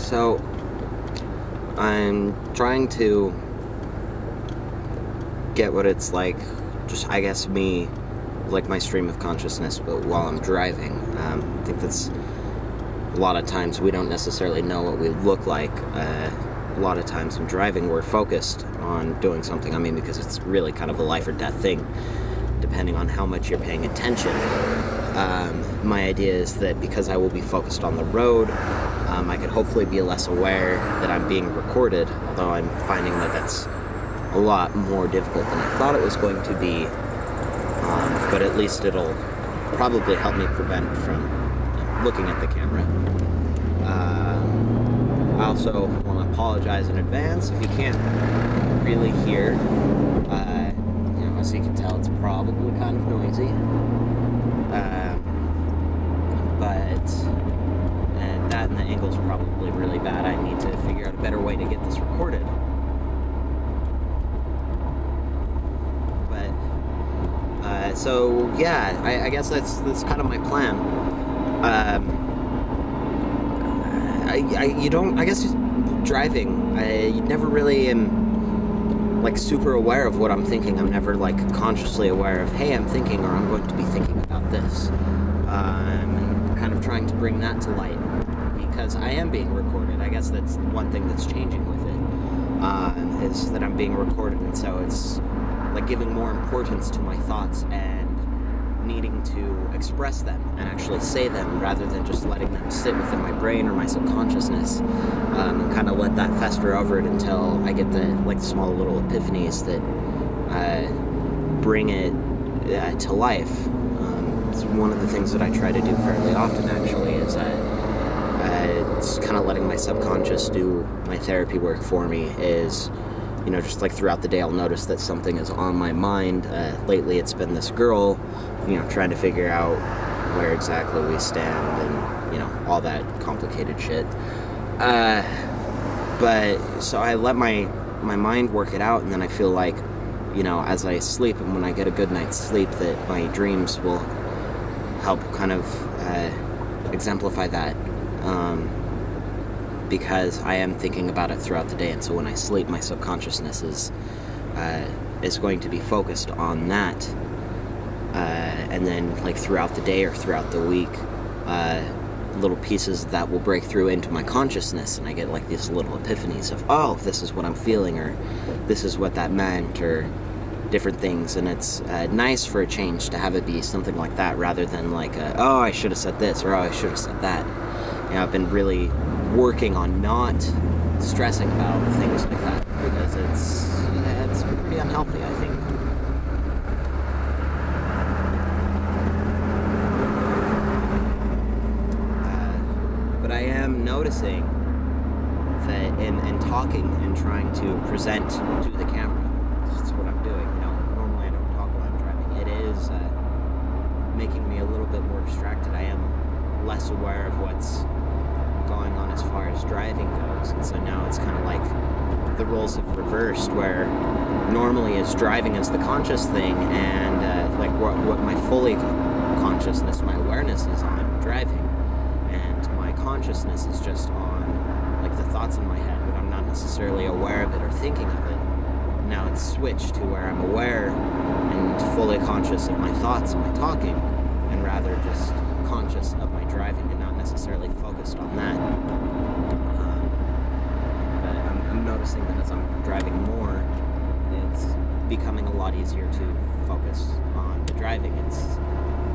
So, I'm trying to get what it's like, just, I guess, me, like my stream of consciousness, but while I'm driving. I think that's, a lot of times we don't necessarily know what we look like. A lot of times when driving, we're focused on doing something. I mean, because it's really kind of a life or death thing, depending on how much you're paying attention. My idea is that because I will be focused on the road, I could hopefully be less aware that I'm being recorded, although I'm finding that that's a lot more difficult than I thought it was going to be. But at least it'll probably help me prevent from looking at the camera. I also want to apologize in advance if you can't really hear. As you can tell, it's probably kind of noisy. That and the angle's probably really bad. I need to figure out a better way to get this recorded. So yeah, I guess that's kind of my plan. I guess driving, you never really am like super aware of what I'm thinking. I'm never like consciously aware of, hey, I'm thinking, or I'm going to be thinking about this. I'm kind of trying to bring that to light because I am being recorded. I guess that's one thing that's changing with it, is that I'm being recorded, and so it's like giving more importance to my thoughts and needing to express them and actually say them rather than just letting them sit within my brain or my subconsciousness, and kind of let that fester over it until I get the like small little epiphanies that bring it to life. It's one of the things that I try to do fairly often, actually, is it's kind of letting my subconscious do my therapy work for me. Is, you know, just like throughout the day I'll notice that something is on my mind. Lately it's been this girl, you know, trying to figure out where exactly we stand and, you know, all that complicated shit. But so I let my mind work it out, and then I feel like, you know, as I sleep and when I get a good night's sleep, that my dreams will help kind of exemplify that. Because I am thinking about it throughout the day, and so when I sleep, my subconsciousness is going to be focused on that, and then like throughout the day or throughout the week, little pieces that will break through into my consciousness, and I get like these little epiphanies of, oh, this is what I'm feeling, or this is what that meant, or different things. And it's nice for a change to have it be something like that, rather than like, oh, I should have said this, or oh, I should have said that. You know, I've been really working on not stressing about things like that, because it's pretty unhealthy, I think. But I am noticing that in talking and trying to present to the camera, that's what I'm doing. You know, normally I don't talk while I'm driving. It is making me a little bit more distracted. I am less aware of what's going on as far as driving goes, and so now it's kind of like the roles have reversed, where normally is driving is the conscious thing, and like what my fully consciousness, my awareness is on driving, and my consciousness is just on like the thoughts in my head, but I'm not necessarily aware of it or thinking of it. Now it's switched to where I'm aware and fully conscious of my thoughts and my talking, and rather just conscious of my driving and not necessarily focused on that. But I'm noticing that as I'm driving more, it's becoming a lot easier to focus on the driving. It's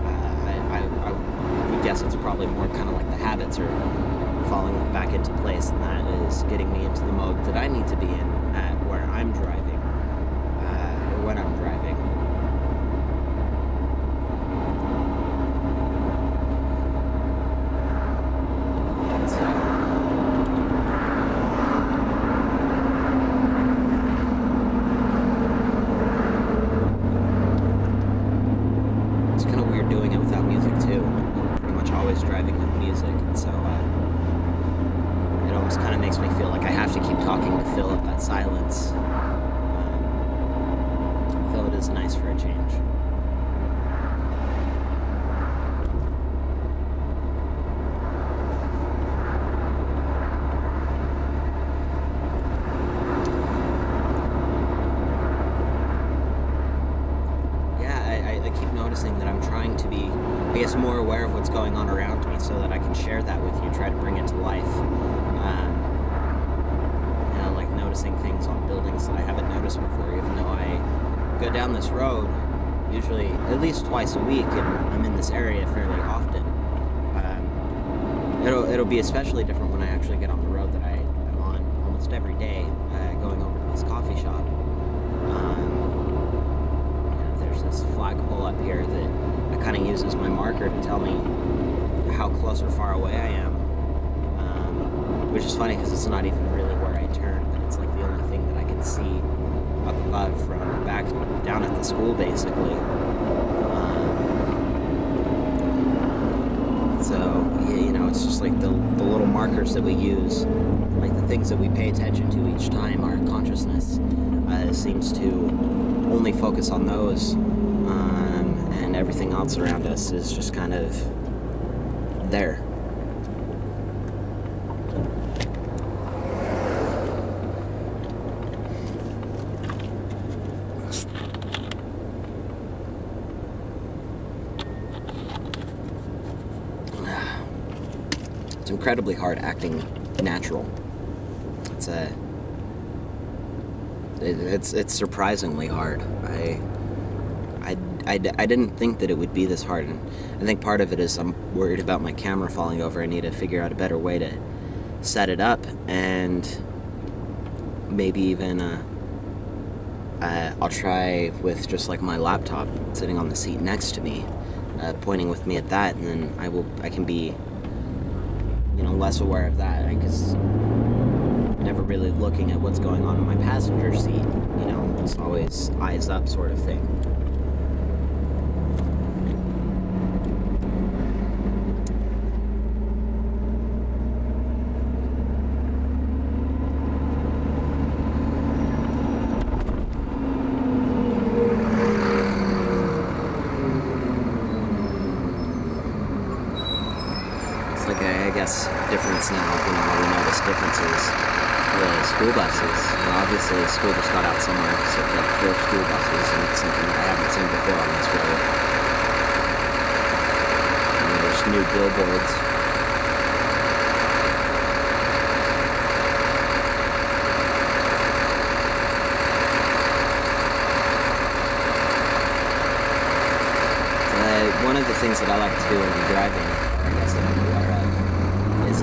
I would guess it's probably more kind of like the habits are falling back into place, and that is getting me into the mode that I need to be in at where I'm driving, or when I'm driving. Doing it without music too. I'm pretty much always driving with music, and so it almost kind of makes me feel like I have to keep talking to fill up that silence. Though it is nice for a change. guess, more aware of what's going on around me so that I can share that with you, try to bring it to life. Like noticing things on buildings that I haven't noticed before, even though I go down this road usually at least twice a week, and I'm in this area fairly often. It'll be especially different when I actually get on the road that I'm on almost every day, going over to this coffee shop. There's this flagpole up here that I kind of use as my marker to tell me how close or far away I am, which is funny because it's not even really where I turn, but it's like the only thing that I can see up above from back down at the school, basically. So, yeah, it's just like the little markers that we use, like the things that we pay attention to each time our consciousness seems to only focus on those, and everything else around us is just kind of there. It's incredibly hard acting natural. It's surprisingly hard. I didn't think that it would be this hard, and I think part of it is I'm worried about my camera falling over. I need to figure out a better way to set it up, and maybe even I'll try with just like my laptop sitting on the seat next to me, pointing with me at that, and then I can be less aware of that, because never really looking at what's going on in my passenger seat. It's always eyes up sort of thing. I guess difference now, we notice differences. The school buses, obviously the school just got out somewhere, so like 4 school buses, and it's something that I haven't seen before on this road. And there's new billboards. One of the things that I like to do when I'm driving, or I guess that I'm aware of, is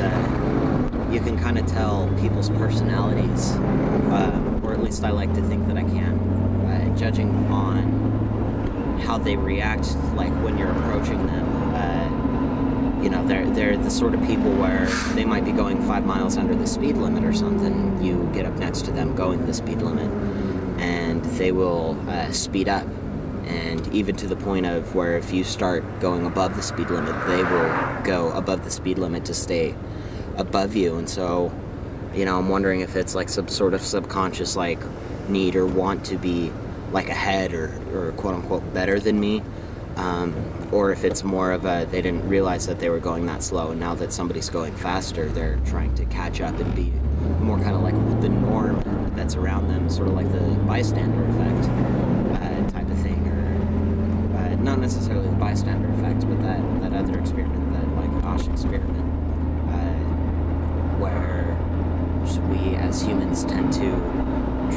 you can kind of tell people's personalities, or at least I like to think that I can, judging on how they react, like when you're approaching them. They're the sort of people where they might be going 5 miles under the speed limit or something. You get up next to them going the speed limit, and they will speed up. And even to the point of where if you start going above the speed limit, they will go above the speed limit to stay above you. And so, I'm wondering if it's like some sort of subconscious like need or want to be like ahead or quote unquote better than me, or if it's more of a they didn't realize that they were going that slow, and now that somebody's going faster, they're trying to catch up and be more kind of like the norm that's around them, sort of like the bystander effect type of thing, or not necessarily the bystander effect, but that other experiment, that like Asch experiment, where we as humans tend to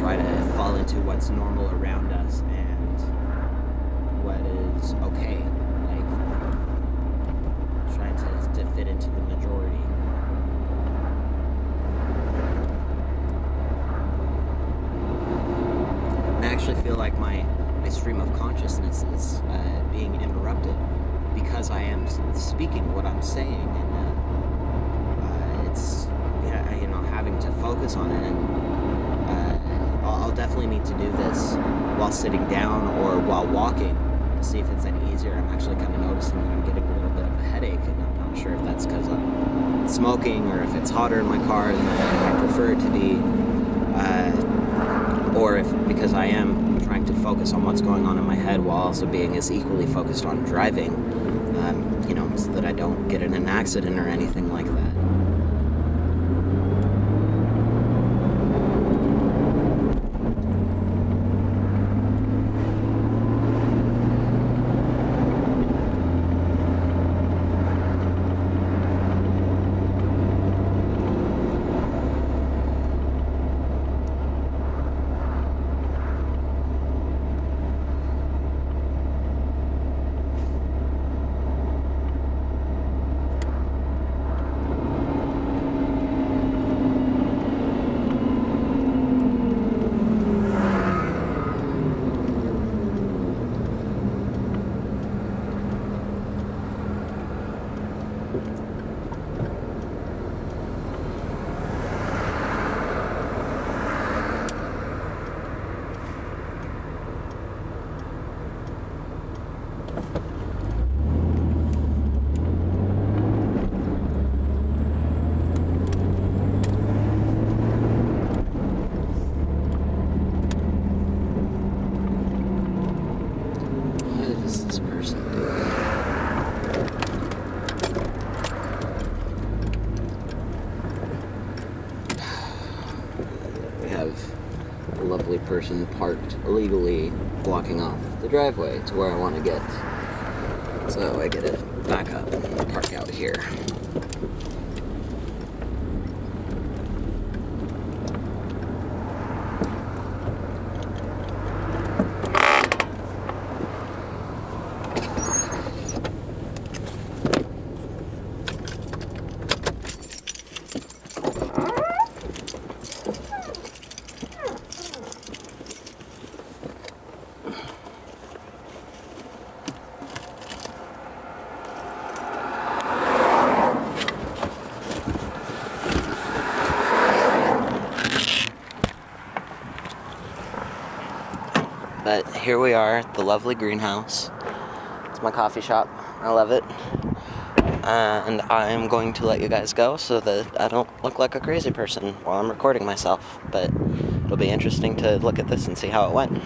try to fall into what's normal around us and what is okay, like trying to fit into the majority. I actually feel like my stream of consciousness is being interrupted because I am speaking what I'm saying, and it's having to focus on it, and I'll definitely need to do this while sitting down or while walking to see if it's any easier. I'm actually kind of noticing that I'm getting a little bit of a headache, and I'm not sure if that's because I'm smoking or if it's hotter in my car than I prefer it to be, or if because I am trying to focus on what's going on in my head while also being as equally focused on driving, so that I don't get in an accident or anything like that. What is this person doing? We have a lovely person parked illegally blocking off the driveway to where I want to get. So I get to back up and park out here. But here we are at the lovely greenhouse. It's my coffee shop. I love it. And I'm going to let you guys go so that I don't look like a crazy person while I'm recording myself. But it'll be interesting to look at this and see how it went.